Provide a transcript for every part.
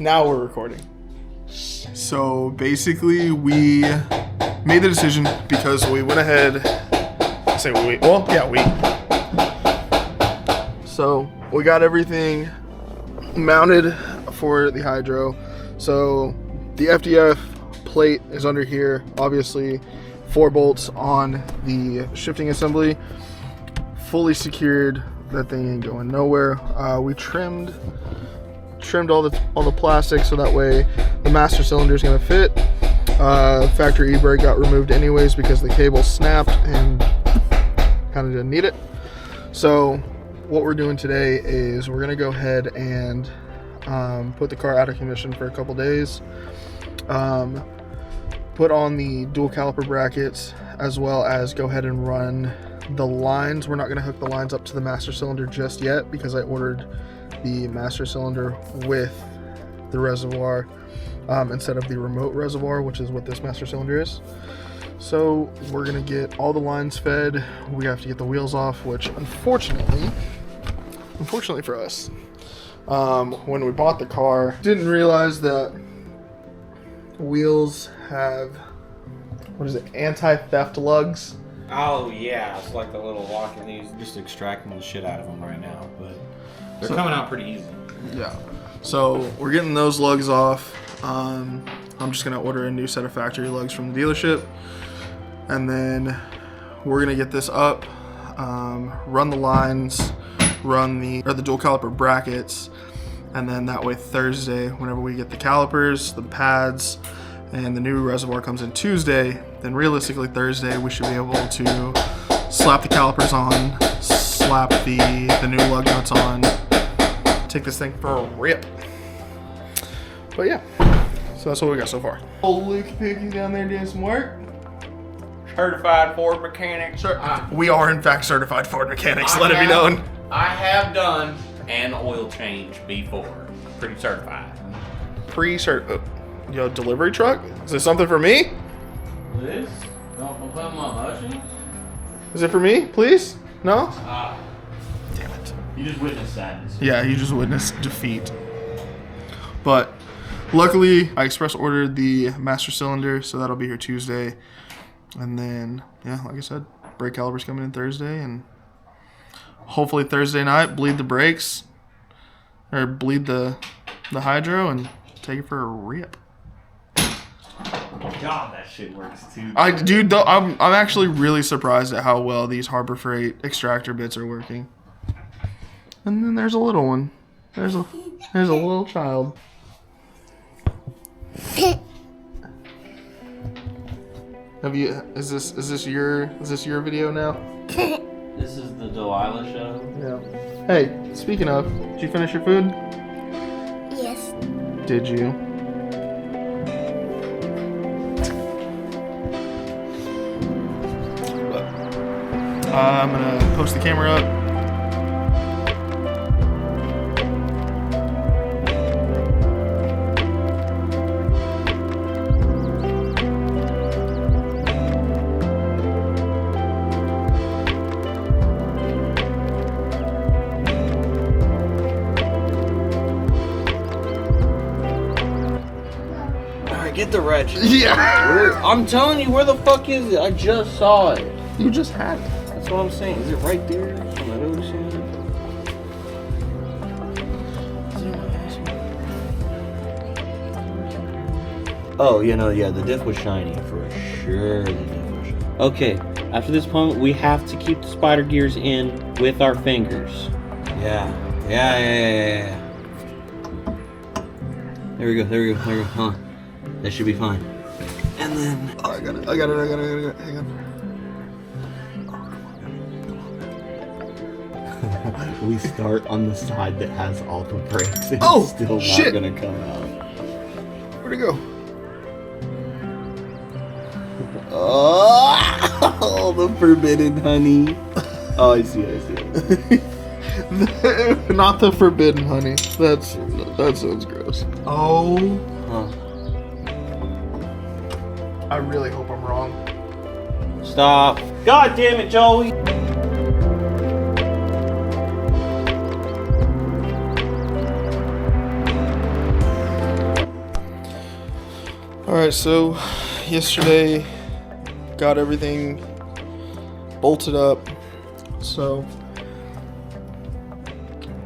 Now we're recording. So basically, we made the decision because we went ahead. So we got everything mounted for the hydro. So the FDF plate is under here. Obviously, 4 bolts on the shifting assembly, fully secured. That thing ain't going nowhere. We trimmed all the plastic so that way the master cylinder is going to fit. Factory e-brake got removed anyways because the cable snapped and kind of didn't need it. So what we're doing today is we're going to go ahead and put the car out of commission for a couple days. Put on the dual caliper brackets, as well as go ahead and run the lines. We're not going to hook the lines up to the master cylinder just yet because I ordered the master cylinder with the reservoir instead of the remote reservoir, which is what this master cylinder is. So we're going to get all the lines fed. We have to get the wheels off, which unfortunately for us, when we bought the car, didn't realize that wheels have, anti-theft lugs. Oh yeah, it's like the little locking these, just extracting the shit out of them right now, but they're coming out pretty easy. Yeah. So we're getting those lugs off. I'm just gonna order a new set of factory lugs from the dealership, and then we're gonna get this up, run the lines, run the dual caliper brackets, and then that way Thursday, whenever we get the calipers, the pads, and the new reservoir comes in Tuesday, then realistically Thursday we should be able to slap the calipers on, slap the new lug nuts on, take this thing for a rip. But yeah, so that's what we got so far. Old Luke Piggy's down there doing some work. Certified Ford mechanic. We are in fact certified Ford mechanics, let it be known. I have done an oil change before. Pretty certified. Yo, delivery truck? Is this something for me? This? Don't put my bushings? Is it for me, please? No? Damn it. You just witnessed sadness. Yeah, you just witnessed defeat. But luckily, I express ordered the master cylinder, so that'll be here Tuesday. And then, yeah, like I said, brake calipers coming in Thursday, and hopefully Thursday night, bleed the brakes, or bleed the hydro, and take it for a rip. God, that shit works too. I'm actually really surprised at how well these Harbor Freight extractor bits are working. And then there's a little one. There's a little child. Is this your video now? This is the Delilah show. Yeah. Hey, speaking of, did you finish your food? Yes. Did you? I'm gonna post the camera up. Alright, get the wretch. Yeah. I'm telling you, where the fuck is it? I just saw it. You just had it. That's what I'm saying. Is it right there? Am I noticing it? Oh, the diff was shiny for sure. The diff was shiny. Okay, after this point, we have to keep the spider gears in with our fingers. Yeah. There we go. Huh. That should be fine. And then... Oh, I got it. Hang on. We start on the side that has all the brakes. And Oh, it's still shit. not gonna come out. Where'd it go? Oh, the forbidden honey. Oh, I see it. Not the forbidden honey. That sounds gross. Oh. Huh. I really hope I'm wrong. Stop. God damn it, Joey. Alright, so yesterday got everything bolted up. So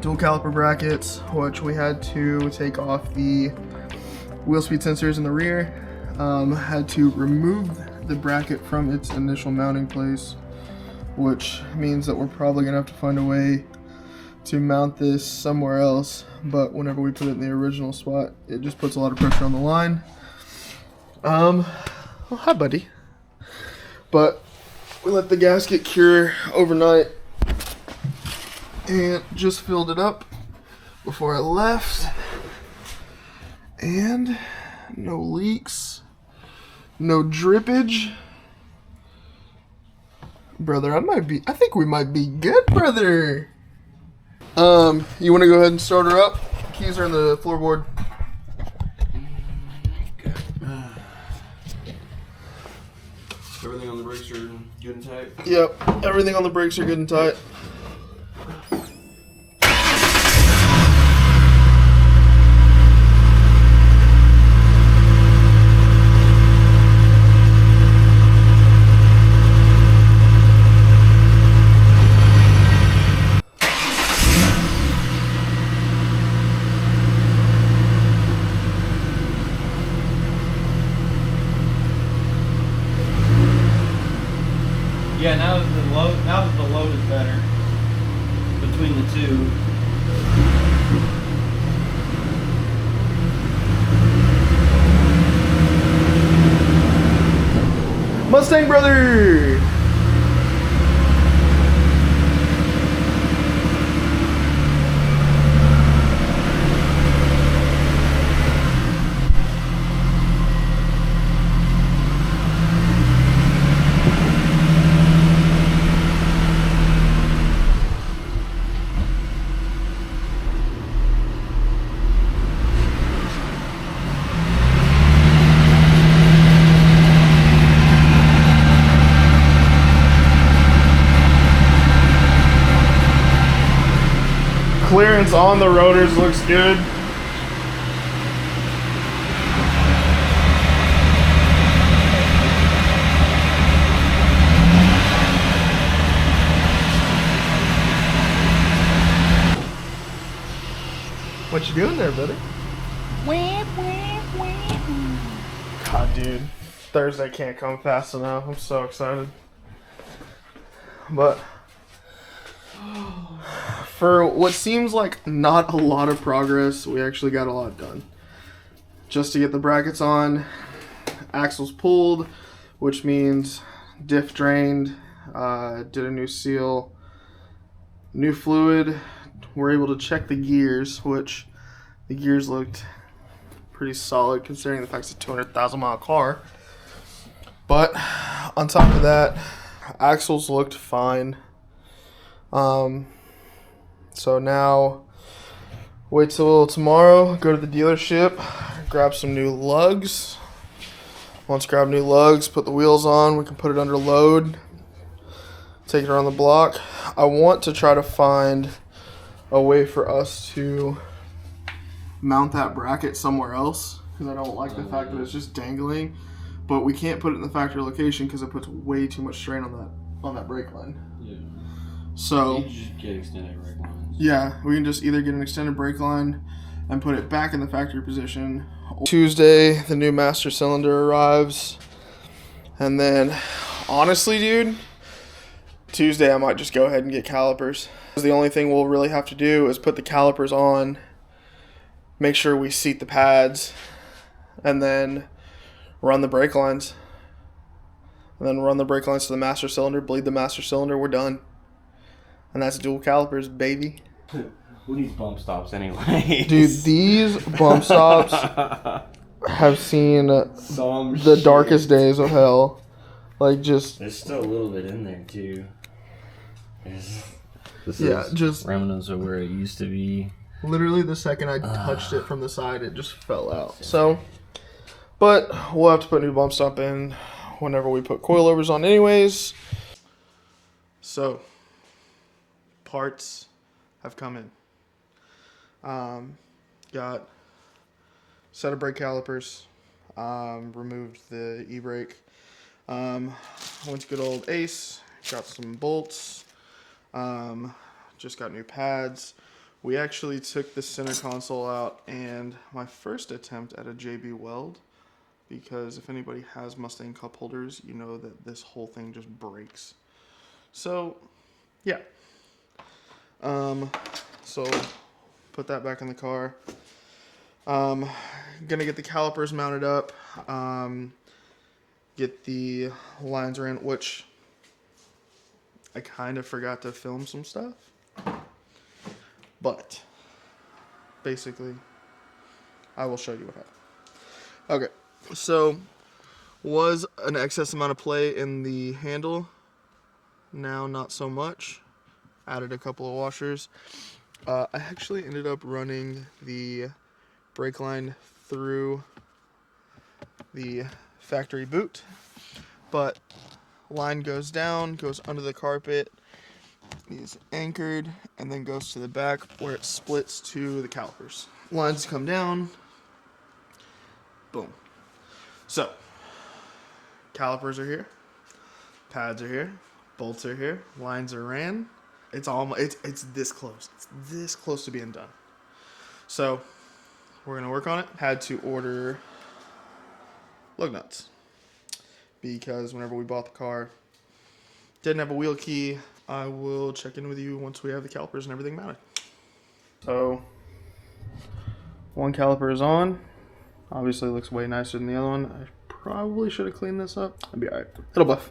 dual caliper brackets, which we had to take off the wheel speed sensors in the rear. Had to remove the bracket from its initial mounting place, which means that we're probably gonna have to find a way to mount this somewhere else. But whenever we put it in the original spot, it just puts a lot of pressure on the line. Well, hi, buddy. But we let the gasket cure overnight and just filled it up before I left. And no leaks, no drippage. Brother, I think we might be good, brother. You want to go ahead and start her up? Keys are in the floorboard. Everything on the brakes are good and tight? Yep, everything on the brakes are good and tight. Yeah, now that the load is better between the two. Mustang brother! Clearance on the rotors looks good. What you doing there, buddy? God, dude. Thursday can't come fast enough. I'm so excited. But for what seems like not a lot of progress, we actually got a lot done. Just to get the brackets on, axles pulled, which means diff drained, did a new seal, new fluid. We're able to check the gears, which the gears looked pretty solid considering the fact it's a 200,000 mile car. But on top of that, axles looked fine. So now wait till tomorrow, go to the dealership, grab some new lugs. Once grab new lugs, put the wheels on, we can put it under load, take it around the block. I want to try to find a way for us to mount that bracket somewhere else because I don't like the fact that it's just dangling, but we can't put it in the factory location because it puts way too much strain on that brake line. Yeah. So you just get extended brake lines. Yeah, we can just either get an extended brake line and put it back in the factory position. Tuesday, the new master cylinder arrives. And then, honestly, dude, Tuesday I might just go ahead and get calipers. The only thing we'll really have to do is put the calipers on, make sure we seat the pads, and then run the brake lines. And then run the brake lines to the master cylinder, bleed the master cylinder, we're done. And that's dual calipers, baby. Who needs bump stops anyway? Dude, these bump stops have seen the darkest days of hell. Like, just... There's still a little bit in there, too. Just... remnants of where it used to be. Literally, the second I touched it from the side, it just fell out. So, but we'll have to put new bump stop in whenever we put coilovers on anyways. So, parts have come in. Got set of brake calipers, removed the e-brake. Went to good old Ace, got some bolts, just got new pads. We actually took the center console out, and my first attempt at a JB weld, because if anybody has Mustang cup holders, you know that this whole thing just breaks. So, yeah. So put that back in the car. Gonna get the calipers mounted up. Get the lines around, which I kind of forgot to film some stuff. But basically, I will show you what happened. Okay, so was an excess amount of play in the handle. Now not so much. Added a couple of washers. I actually ended up running the brake line through the factory boot, but line goes down, goes under the carpet, is anchored, and then goes to the back where it splits to the calipers. Lines come down, boom. So calipers are here, pads are here, bolts are here, lines are ran. It's this close. It's this close to being done. So we're gonna work on it. Had to order lug nuts because whenever we bought the car, didn't have a wheel key. I will check in with you once we have the calipers and everything mounted. So one caliper is on. Obviously, it looks way nicer than the other one. I probably should have cleaned this up. It'll be all right. It'll buff.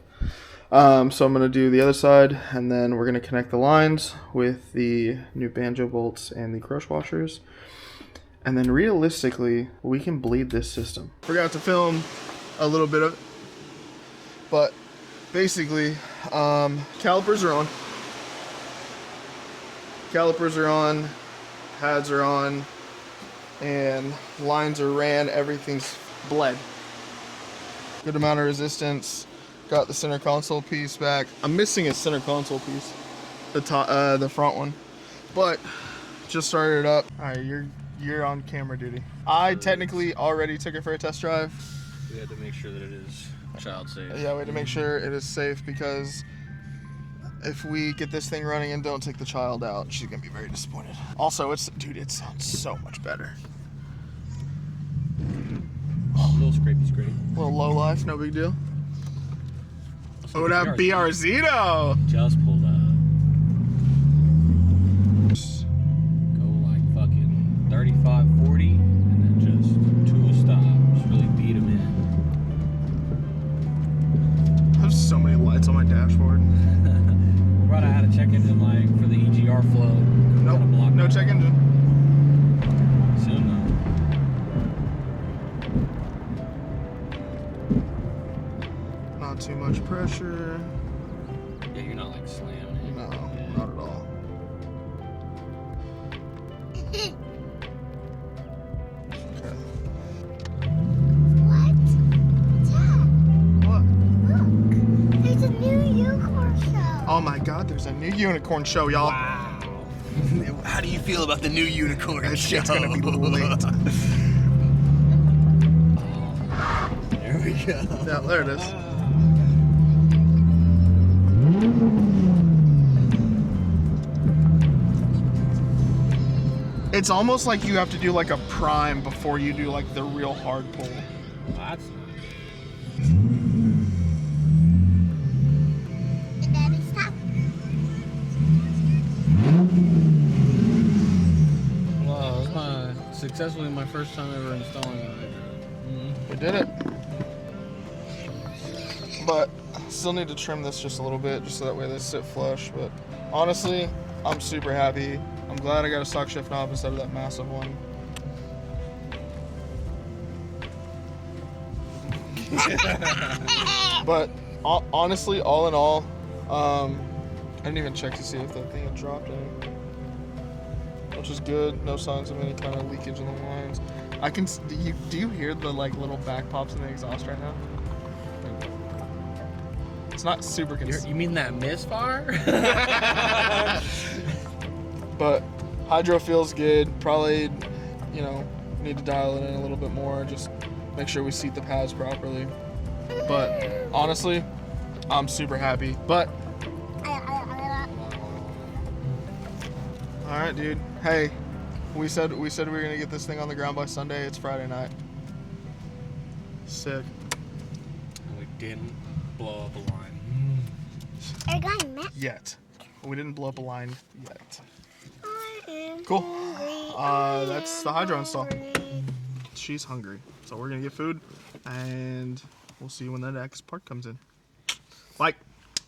So I'm going to do the other side, and then we're going to connect the lines with the new banjo bolts and the crush washers. And then realistically, we can bleed this system. Forgot to film a little bit of it, but basically, calipers are on. Calipers are on, pads are on, and lines are ran, everything's bled. Good amount of resistance. Got the center console piece back. I'm missing a center console piece, the front one, but just started it up. All right, you're on camera duty. I technically already took it for a test drive. We had to make sure that it is child safe. Yeah, we had to make sure it is safe, because if we get this thing running and don't take the child out, she's gonna be very disappointed. Also, it sounds so much better. A little scrapey scrape. A little low life, no big deal. Oh, that BRZito! Just pulled up. Go like fucking 35, 40, and then just to a stop. Just really beat him in. I have so many lights on my dashboard. Right, I had a check engine light for the EGR flow. Nope, no check engine. Soon though. Not too much pressure. Yeah, you're not like slamming it. No, not at all. Okay. What? Dad, What? look. There's a new unicorn show. Oh my God, there's a new unicorn show, y'all. Wow. How do you feel about the new unicorn show? It's gonna be lit. There we go. Yeah, there it is. It's almost like you have to do like a prime before you do like the real hard pull. That's Daddy, stop. Wow, that's successfully my first time ever installing it. We did it. But still need to trim this just a little bit, just so that way they sit flush. But honestly, I'm super happy. I'm glad I got a stock shift knob instead of that massive one. But honestly, all in all, I didn't even check to see if that thing had dropped any, which is good. No signs of any kind of leakage in the lines. I can. Do you hear the like little back pops in the exhaust right now? It's not super consistent. You mean that misfire? But hydro feels good. Probably, need to dial it in a little bit more. Just Make sure we seat the pads properly. But honestly, I'm super happy. But all right, dude. Hey, we said we were gonna get this thing on the ground by Sunday. It's Friday night. Sick. We didn't blow up a line. I got met. Yet. We didn't blow up a line yet. I am Cool. hungry. That's the hydro install. She's hungry. So we're gonna get food and we'll see you when the next part comes in. Bye.